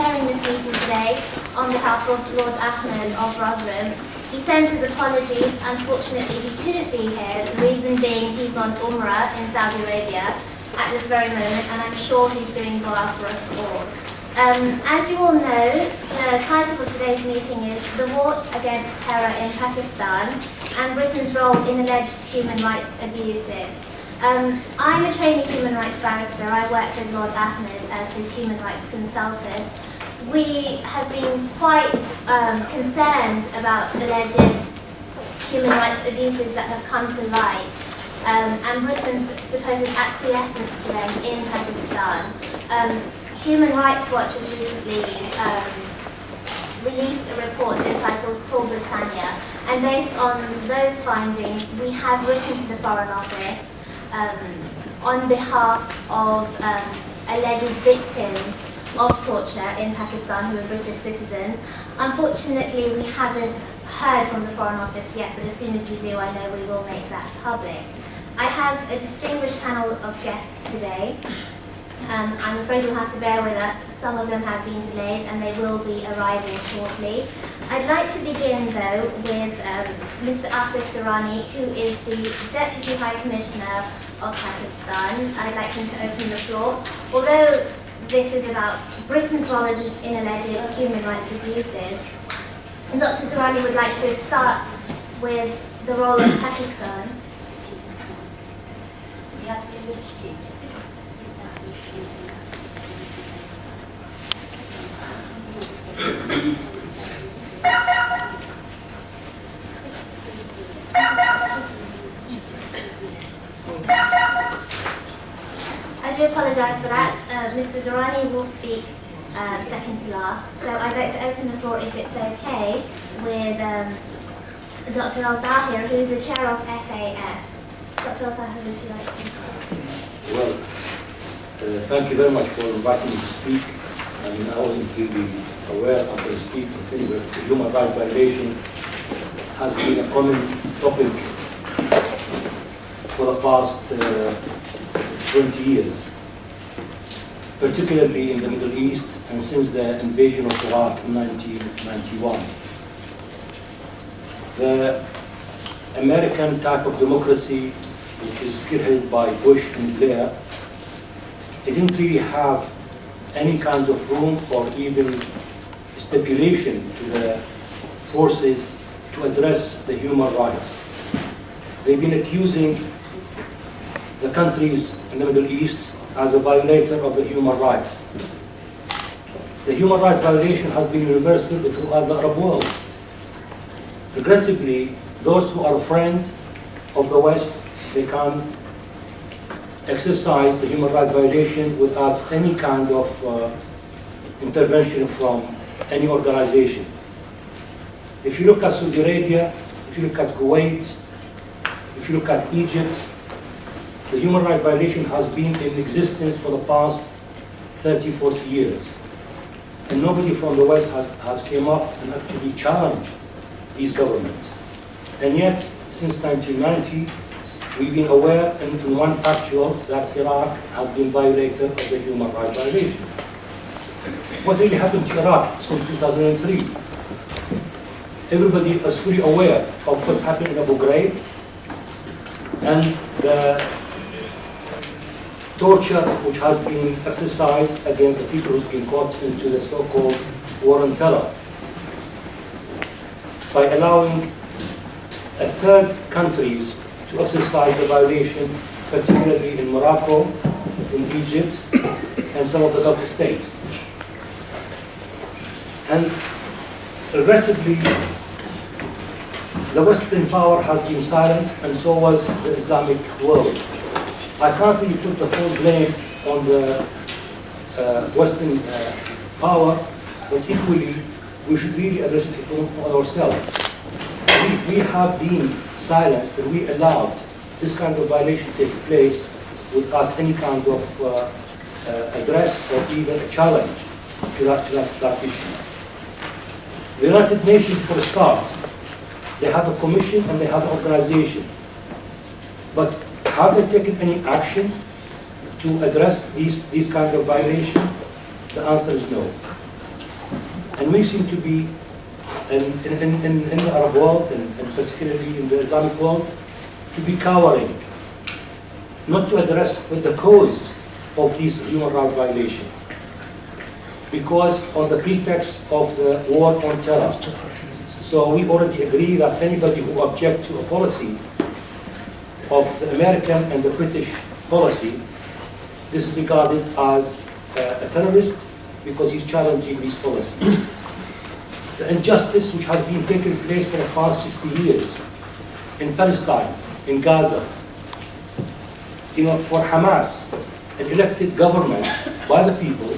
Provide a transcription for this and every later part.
chairing this meeting today on behalf of Lord Ahmed of Rotherham. He sends his apologies. Unfortunately, he couldn't be here. The reason being he's on Umrah in Saudi Arabia at this very moment, and I'm sure he's doing dua for us all. As you all know, the title for today's meeting is The War Against Terror in Pakistan and Britain's Role in Alleged Human Rights Abuses. I'm a trainee human rights barrister. I work with Lord Ahmed as his human rights consultant. We have been quite concerned about alleged human rights abuses that have come to light and Britain's supposed acquiescence to them in Pakistan. Human Rights Watch has recently released a report entitled Poor Britannia, and based on those findings, we have written to the Foreign Office on behalf of alleged victims of torture in Pakistan who are British citizens. Unfortunately, we haven't heard from the Foreign Office yet, but as soon as we do, I know we will make that public. I have a distinguished panel of guests today. I'm afraid you'll have to bear with us. Some of them have been delayed and they will be arriving shortly. I'd like to begin though with Mr. Asif Durrani, who is the Deputy High Commissioner of Pakistan. I'd like him to open the floor. Although this is about Britain's role in alleged human rights abuses, Dr. Durrani would like to start with the role of Pakistan. I do apologise for that. Mr. Durrani will speak second to last. So I'd like to open the floor, if it's okay, with Dr. Al-Tahir, who is the chair of FAF. Dr. Al-Tahir, would you like to? Well, thank you very much for inviting me to speak. I mean, I wasn't really aware of the speak, but human rights violation has been a common topic for the past 20 years, particularly in the Middle East and since the invasion of Iraq in 1991. The American type of democracy, which is spearheaded by Bush and Blair, it didn't really have any kind of room or even stipulation to the forces to address the human rights. They've been accusing the countries in the Middle East as a violator of the human rights. The human rights violation has been universal throughout the Arab world. Regrettably, those who are a friend of the West, they can exercise the human rights violation without any kind of intervention from any organization. If you look at Saudi Arabia, if you look at Kuwait, if you look at Egypt, the human rights violation has been in existence for the past 30, 40 years. And nobody from the West has came up and actually challenged these governments. And yet, since 1990, we've been aware in one factual that Iraq has been violated of the human rights violation. What really happened to Iraq since 2003? Everybody is fully aware of what happened in Abu Ghraib and the torture which has been exercised against the people who've been caught into the so-called war on terror by allowing third countries to exercise the violation, particularly in Morocco, in Egypt, and some of the Gulf states. And regrettably, the Western power has been silenced, and so was the Islamic world. I can't really put the full blame on the Western power, but equally, we should really address it from ourselves. We have been silenced and we allowed this kind of violation to take place without any kind of address or even a challenge to that issue. The United Nations, for a start, they have a commission and they have an organization. But have they taken any action to address these kind of violations? The answer is no. And we seem to be, in the Arab world, and particularly in the Islamic world, to be cowering, not to address what the cause of these human rights violations. Because of the pretext of the war on terror. So we already agree that anybody who objects to a policy of the American and the British policy, this is regarded as a terrorist because he's challenging these policies. The injustice which has been taking place for the past 60 years in Palestine, in Gaza, for Hamas, an elected government by the people,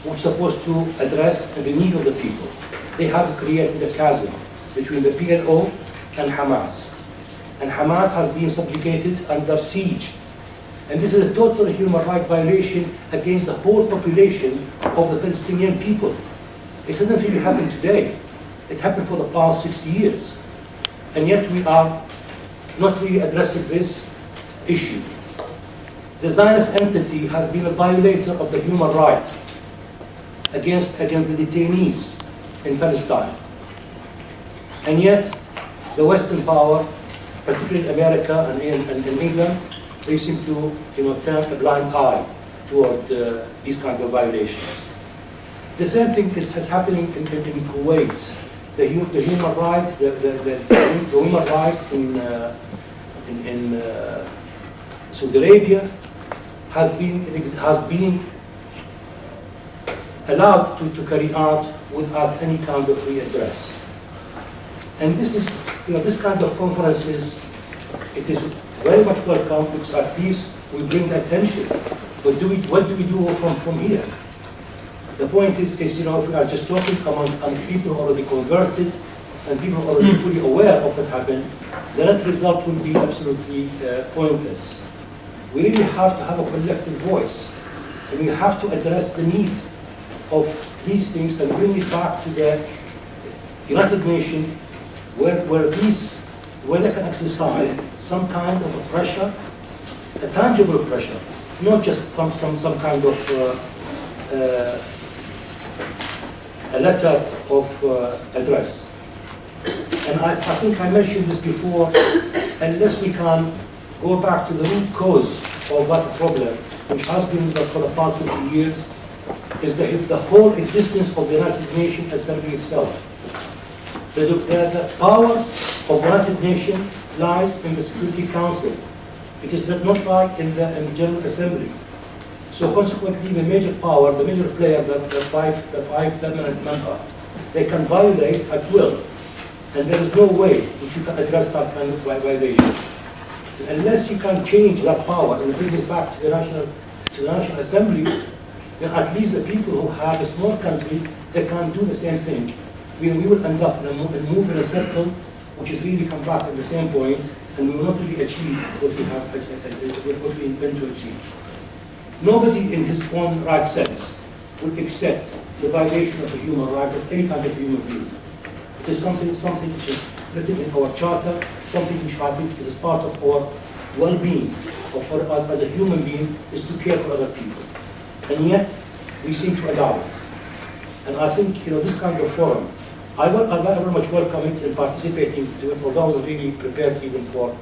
which is supposed to address the need of the people. They have created a chasm between the PLO and Hamas. And Hamas has been subjugated under siege. And this is a total human rights violation against the whole population of the Palestinian people. It doesn't really happen today. It happened for the past 60 years. And yet we are not really addressing this issue. The Zionist entity has been a violator of the human rights against the detainees in Palestine. And yet, the Western power, particularly America and England, they seem to turn a blind eye toward these kind of violations. The same thing is happening in Kuwait. The human rights, the human rights in Saudi Arabia has been allowed to carry out without any kind of readdress. And this is, this kind of conferences, it is very much welcome because at least we bring attention. But what do we do from here? The point is if we are just talking among people who are already converted and people who are already fully aware of what happened, the net result will be absolutely pointless. We really have to have a collective voice, and we have to address the need of these things and bring it back to the United Nations where they can exercise some kind of a pressure, a tangible pressure, not just some kind of a letter of address. And I think I mentioned this before, unless we can go back to the root cause of that problem, which has been with us for the past 50 years, is the whole existence of the United Nations Assembly itself. The power of the United Nations lies in the Security Council. It does not lie in the General Assembly. So consequently, the major power, the major player, the five permanent members, they can violate at will. And there is no way that you can address that kind of violation. Unless you can change that power and bring it back to the National Assembly, then at least the people who have a small country, they can do the same thing. We will end up and move in a circle, which is really come back at the same point, and we will not really achieve what we intend to achieve. Nobody in his own right sense would accept the violation of the human right of any kind of human being. It is something which is written in our charter, something which I think is part of our well-being, of us as a human being, is to care for other people. And yet, we seem to allow it. And I think, this kind of forum, I very much welcome it and participating to it, although I was really prepared even to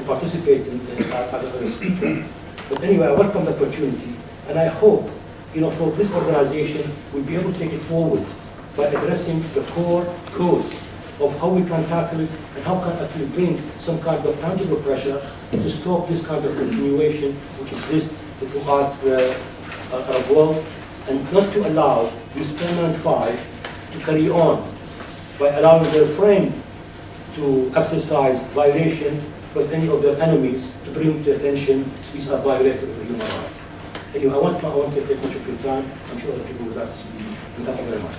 participate as a speaker. But anyway, I welcome the opportunity, and I hope, for this organization, we'll be able to take it forward by addressing the core cause of how we can tackle it and how can actually bring some kind of tangible pressure to stop this kind of continuation which exists throughout the Arab world, and not to allow this permanent fight to carry on by allowing their friends to exercise violation with any of their enemies to bring to attention these are violators of the human rights. Anyway, I want to take much of your time. I'm sure other people would like to speak. And thank you very much.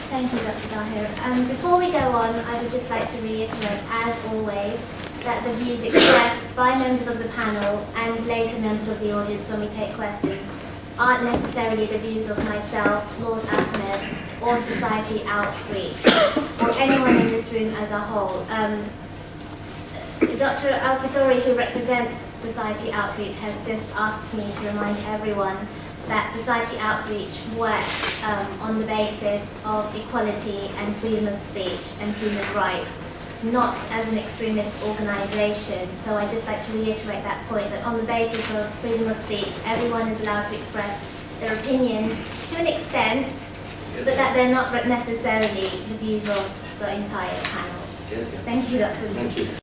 Thank you, Dr. Dahir. Before we go on, I would just like to reiterate, as always, that the views expressed by members of the panel and later members of the audience when we take questions aren't necessarily the views of myself, Lord Ahmed, or Society Outreach, or anyone in this room as a whole. Dr. Al-Fatori, who represents Society Outreach, has just asked me to remind everyone that Society Outreach works on the basis of equality and freedom of speech and human rights, not as an extremist organisation. So I'd just like to reiterate that point, that on the basis of freedom of speech, everyone is allowed to express their opinions to an extent, but that they're not necessarily the views of the entire panel. Thank you, Dr. Thank you.